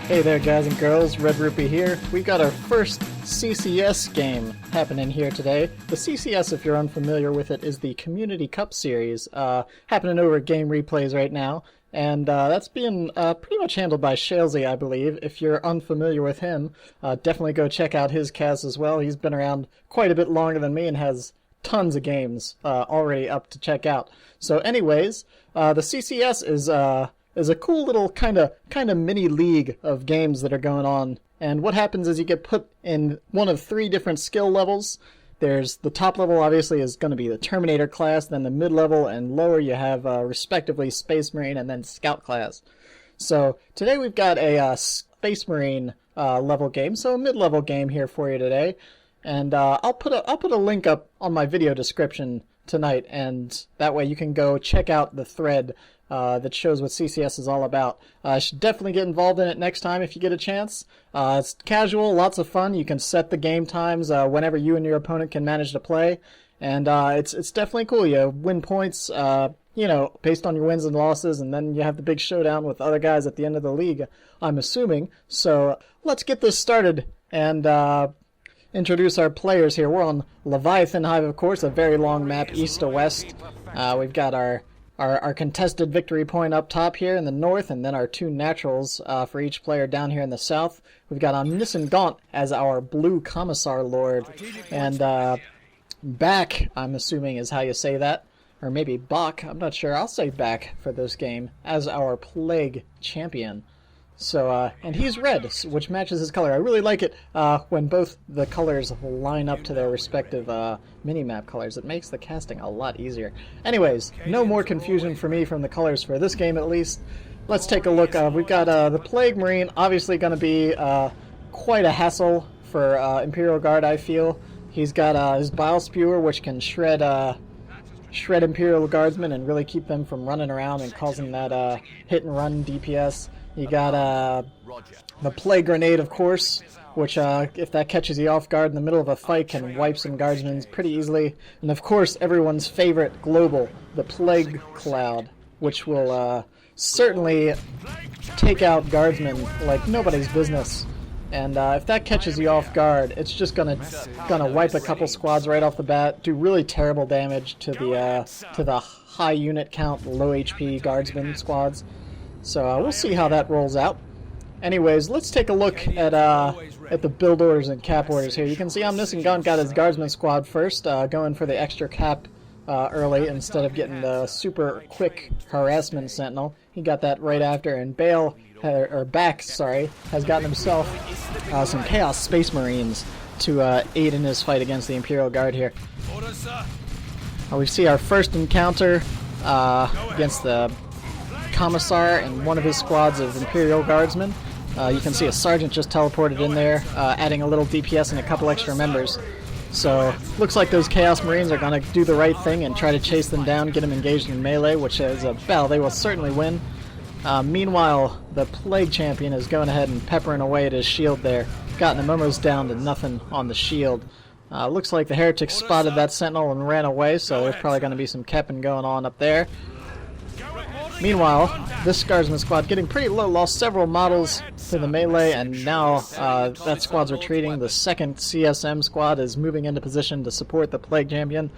Hey there guys and girls, Red-Rupee here. We got our first CCS game happening here today. The CCS, if you're unfamiliar with it, is the Community Cup Series, happening over at Game Replays right now. And that's being pretty much handled by Shalesy, I believe. If you're unfamiliar with him, definitely go check out his cast as well. He's been around quite a bit longer than me and has tons of games already up to check out. So anyways, the CCS is a cool little kind of mini league of games that are going on. And what happens is you get put in one of three different skill levels. There's the top level, obviously, is going to be the Terminator class. Then the mid-level and lower you have respectively Space Marine and then Scout class. So today we've got a Space Marine level game, so a mid-level game here for you today. And I'll put a link up on my video description tonight, and that way you can go check out the thread that shows what CCS is all about. You should definitely get involved in it next time if you get a chance. It's casual, lots of fun. You can set the game times whenever you and your opponent can manage to play, and it's definitely cool. You win points, based on your wins and losses, and then you have the big showdown with other guys at the end of the league, I'm assuming. So let's get this started and introduce our players here. We're on Leviathan Hive, of course, a very long map east to west. We've got our contested victory point up top here in the north, and then our two naturals for each player down here in the south. We've got OmniscentGaunt as our blue Commissar Lord, and Baac, I'm assuming is how you say that, or maybe Baac, I'm not sure. I'll say Baac for this game, as our Plague Champion. So, and he's red, which matches his color. I really like it when both the colors line up to their respective mini-map colors. It makes the casting a lot easier. Anyways, no more confusion for me from the colors for this game, at least. Let's take a look. We've got the Plague Marine, obviously going to be quite a hassle for Imperial Guard, I feel. He's got his Bile Spewer, which can shred Imperial Guardsmen and really keep them from running around and causing that hit-and-run DPS. You got the Plague Grenade, of course, which if that catches you off guard in the middle of a fight can wipe some guardsmen pretty easily. And of course, everyone's favorite global, the Plague Cloud, which will certainly take out guardsmen like nobody's business. And if that catches you off guard, it's just gonna wipe a couple squads right off the bat, do really terrible damage to the high unit count, low HP guardsmen squads. So we'll see how that rolls out. Anyways, let's take a look at the build orders and cap orders here. You can see OmniscentGaunt got his guardsman squad first, going for the extra cap early instead of getting the super quick harassment sentinel. He got that right after, and Baac, has gotten himself some Chaos Space Marines to aid in his fight against the Imperial Guard here. We see our first encounter against the Commissar and one of his squads of Imperial Guardsmen. You can see a sergeant just teleported in there, adding a little DPS and a couple extra members. So looks like those Chaos Marines are going to do the right thing and try to chase them down, get them engaged in melee, which is a battle they will certainly win. Meanwhile, the Plague Champion is going ahead and peppering away at his shield there, gotten him almost down to nothing on the shield. Looks like the Heretics spotted that Sentinel and ran away, so there's probably going to be some kepping going on up there. Meanwhile, this Guardsman squad getting pretty low, lost several models to the melee, and now that squad's retreating. The second CSM squad is moving into position to support the Plague Champion.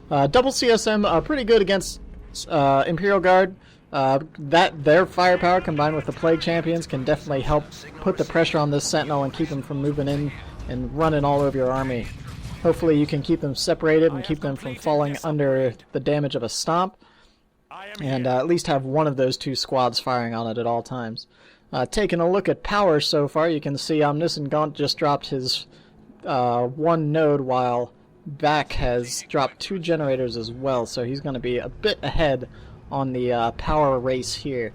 Double CSM pretty good against Imperial Guard. Their firepower combined with the Plague Champions can definitely help put the pressure on this Sentinel and keep them from moving in and running all over your army. Hopefully you can keep them separated and keep them from falling under the damage of a stomp. And at least have one of those two squads firing on it at all times. Taking a look at power so far, you can see OmniscentGaunt just dropped his one node, while Baac has dropped 2 generators as well, so he's going to be a bit ahead on the power race here.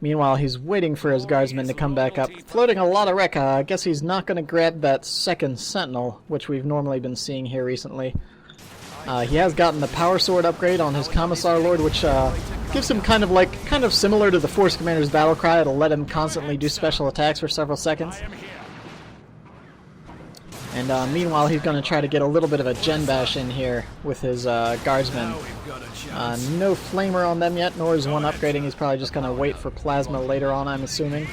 Meanwhile, he's waiting for his guardsmen to come back up, floating a lot of wreck. I guess he's not going to grab that second Sentinel, which we've normally been seeing here recently. He has gotten the Power Sword upgrade on his Commissar Lord, which gives him kind of similar to the Force Commander's Battle Cry. It'll let him constantly do special attacks for several seconds. And meanwhile, he's going to try to get a little bit of a gen bash in here with his guardsmen. No flamer on them yet, nor is one upgrading. He's probably just going to wait for plasma later on, I'm assuming.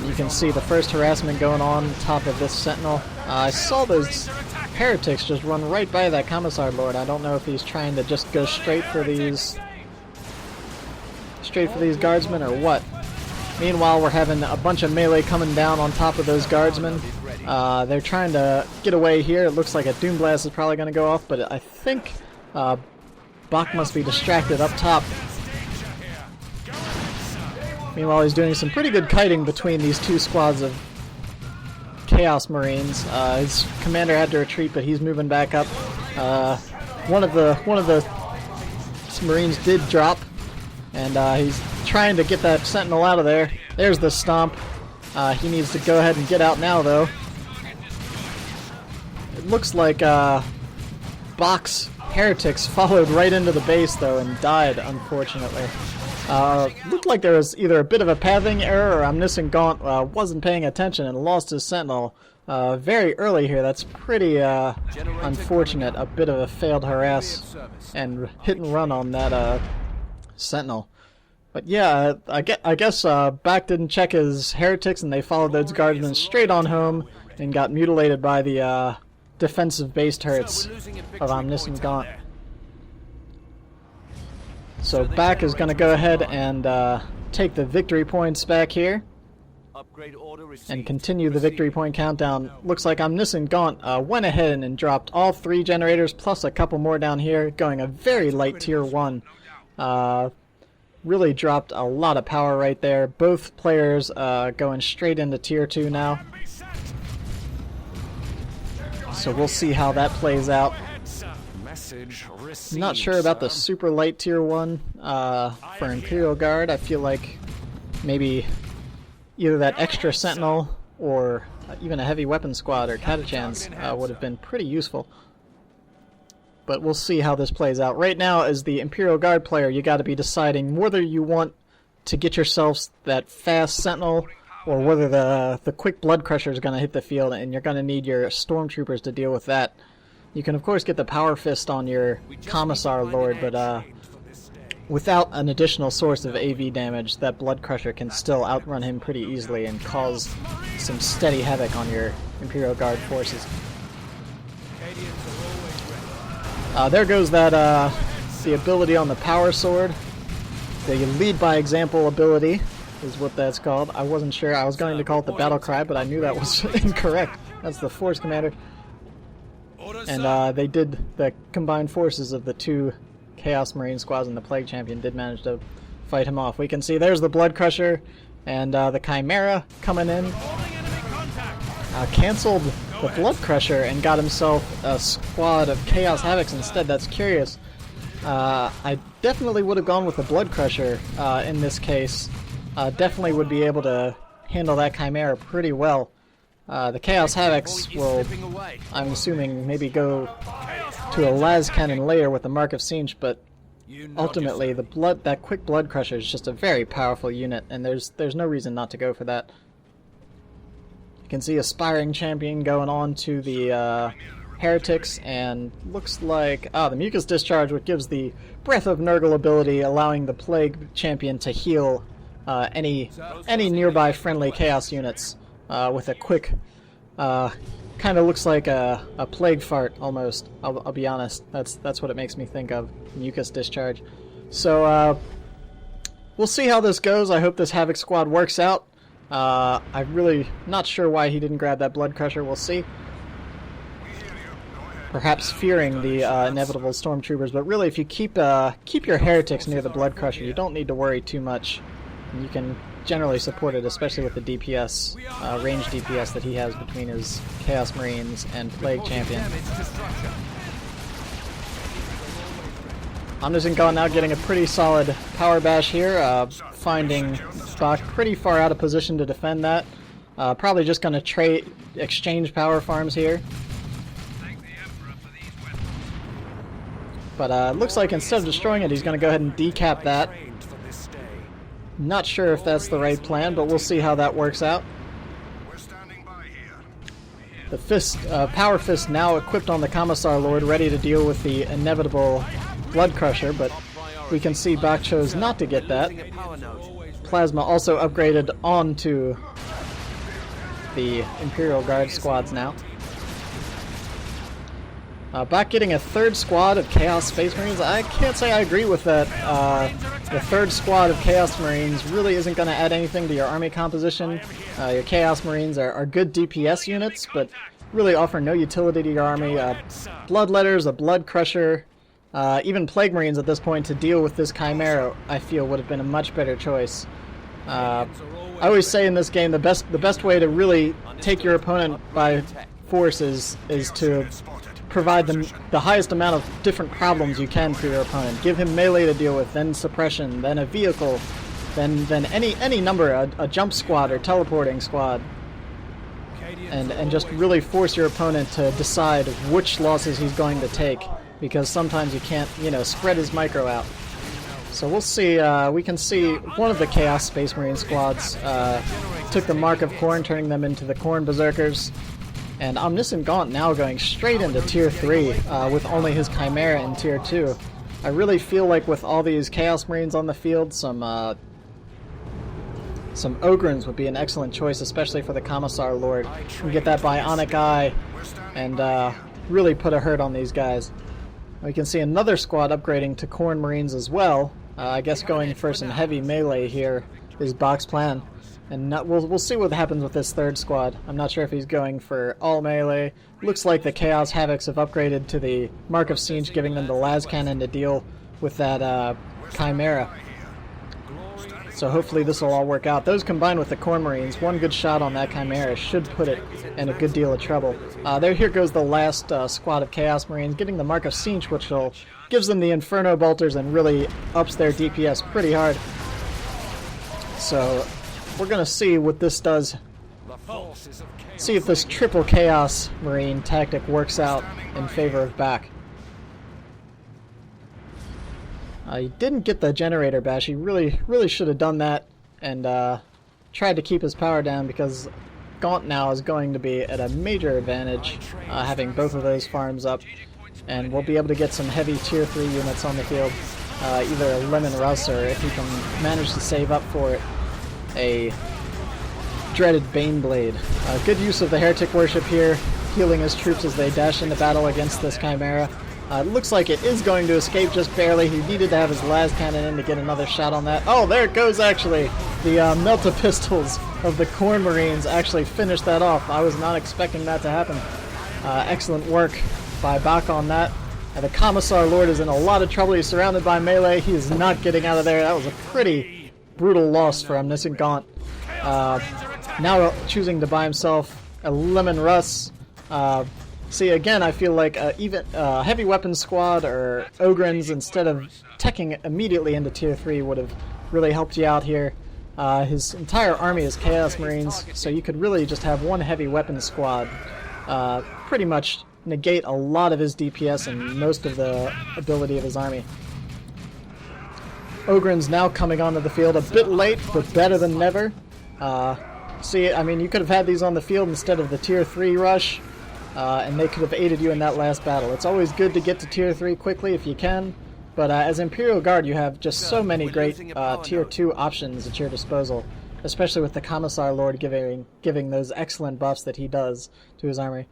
You can see the first harassment going on top of this sentinel. I saw those heretics just run right by that commissar lord. I don't know if he's trying to just go straight for these guardsmen or what. Meanwhile, we're having a bunch of melee coming down on top of those guardsmen. They're trying to get away here. It looks like a Doom Blast is probably going to go off, but I think Baac must be distracted up top. Meanwhile, he's doing some pretty good kiting between these two squads of Chaos Marines. His commander had to retreat, but he's moving back up. One of the Marines did drop, and he's trying to get that sentinel out of there. There's the stomp. He needs to go ahead and get out now, though. It looks like Baac's heretics followed right into the base, though, and died, unfortunately. Looked like there was either a bit of a pathing error or OmniscentGaunt wasn't paying attention and lost his sentinel very early here. That's pretty unfortunate. A bit of a failed harass and hit and run on that sentinel. But yeah, I guess Baac didn't check his heretics, and they followed those guardsmen straight on home and got mutilated by the defensive base turrets of OmniscentGaunt. So Baac is going to go ahead and take the victory points back here and continue the victory point countdown. Looks like OmniscentGaunt went ahead and dropped all 3 generators plus a couple more down here, going a very light tier 1. Really dropped a lot of power right there. Both players going straight into tier 2 now. So we'll see how that plays out. Not sure about the super light tier 1 for Imperial Guard. I feel like maybe either that extra sentinel or even a heavy weapon squad or Catachans would have been pretty useful. But we'll see how this plays out. Right now, as the Imperial Guard player, you got to be deciding whether you want to get yourselves that fast sentinel or whether the quick blood crusher is going to hit the field, and you're going to need your stormtroopers to deal with that. You can of course get the power fist on your commissar lord, but without an additional source of AV damage, that blood crusher can still outrun him pretty easily and cause some steady havoc on your Imperial Guard forces. There goes that the ability on the power sword. The lead by example ability is what that's called. I wasn't sure. I was going to call it the battle cry, but I knew that was incorrect. That's the force commander. And they did, the combined forces of the 2 Chaos Marine squads and the Plague Champion did manage to fight him off. We can see there's the Blood Crusher and the Chimera coming in. Canceled the Blood Crusher and got himself a squad of Chaos Havocs instead. That's curious. I definitely would have gone with the Blood Crusher in this case. Definitely would be able to handle that Chimera pretty well. The Chaos Havocs will, I'm assuming, maybe go to a las cannon later with the Mark of Siege, but ultimately that quick Blood Crusher is just a very powerful unit, and there's no reason not to go for that. You can see Aspiring Champion going on to the Heretics, and looks like the Mucus Discharge, which gives the Breath of Nurgle ability, allowing the Plague Champion to heal any nearby friendly Chaos units with a quick, kind of looks like a Plague Fart almost. I'll be honest. That's what it makes me think of, Mucus Discharge. So we'll see how this goes. I hope this Havoc squad works out. I'm really not sure why he didn't grab that Blood Crusher. We'll see. Perhaps fearing the inevitable Stormtroopers, but really, if you keep your Heretics near the Blood Crusher, you don't need to worry too much. You can generally support it, especially with the DPS, range DPS that he has between his Chaos Marines and Plague Champion. OmniscentGaunt now getting a pretty solid power bash here, finding Baac pretty far out of position to defend that. Probably just going to exchange power farms here. But looks like instead of destroying it, he's going to go ahead and decap that. Not sure if that's the right plan, but we'll see how that works out. The fist, Power Fist now equipped on the Commissar Lord, ready to deal with the inevitable Blood Crusher, but we can see Baac chose not to get that. Plasma also upgraded onto the Imperial Guard squads now. Baac getting a third squad of Chaos Space Marines. I can't say I agree with that. The third squad of Chaos Marines really isn't going to add anything to your army composition. Your Chaos Marines are good DPS units, but really offer no utility to your army. Bloodletters, a Blood Crusher, even Plague Marines at this point to deal with this Chimera, I feel would have been a much better choice. I always say in this game the best way to really take your opponent by force is to provide them the highest amount of different problems you can for your opponent. Give him melee to deal with, then suppression, then a vehicle, then any number, a jump squad or teleporting squad, and just really force your opponent to decide which losses he's going to take, because sometimes you can't, spread his micro out. So we'll see. We can see one of the Chaos Space Marine squads took the Mark of Khorne, turning them into the Khorne Berserkers. And OmniscentGaunt now going straight into Tier 3 with only his Chimera in Tier 2. I really feel like with all these Chaos Marines on the field, some Ogrins would be an excellent choice, especially for the Commissar Lord. You can get that Bionic Eye and really put a hurt on these guys. We can see another squad upgrading to Khorne Marines as well. I guess going for some heavy melee here is Baac's plan. And we'll see what happens with this third squad. I'm not sure if he's going for all melee. Looks like the Chaos Havocs have upgraded to the Mark of Siege, giving them the las cannon to deal with that Chimera. So hopefully this will all work out. Those combined with the Khorne Marines, one good shot on that Chimera should put it in a good deal of trouble. Here goes the last squad of Chaos Marines, getting the Mark of Siege, which gives them the Inferno Bolters and really ups their DPS pretty hard. So we're going to see what this does. See if this triple Chaos Marine tactic works out in favor of Baac. He didn't get the generator bash. He really should have done that and tried to keep his power down, because Gaunt now is going to be at a major advantage having both of those farms up, and we'll be able to get some heavy Tier 3 units on the field, either a Lemon Russ, or if he can manage to save up for it, a dreaded Baneblade. Good use of the Heretic Worship here, healing his troops as they dash into battle against this Chimera. It looks like it is going to escape just barely. He needed to have his las cannon in to get another shot on that. Oh, there it goes actually. The Melta Pistols of the Khorne Marines actually finished that off. I was not expecting that to happen. Excellent work by Baac on that. And the Commissar Lord is in a lot of trouble. He's surrounded by melee. He is not getting out of there. That was a pretty brutal loss for OmniscentGaunt. Now choosing to buy himself a Lemon Russ. See, again, I feel like even heavy weapons squad or Ogrins, instead of teching immediately into Tier 3, would have really helped you out here. His entire army is Chaos Marines, so you could really just have one heavy weapons squad pretty much negate a lot of his DPS and most of the ability of his army. Ogrins now coming onto the field a bit late, but better than never. See, I mean, you could have had these on the field instead of the Tier 3 rush. And they could have aided you in that last battle. It's always good to get to Tier 3 quickly if you can, but as Imperial Guard you have just so many great Tier 2 options at your disposal, especially with the Commissar Lord giving those excellent buffs that he does to his army.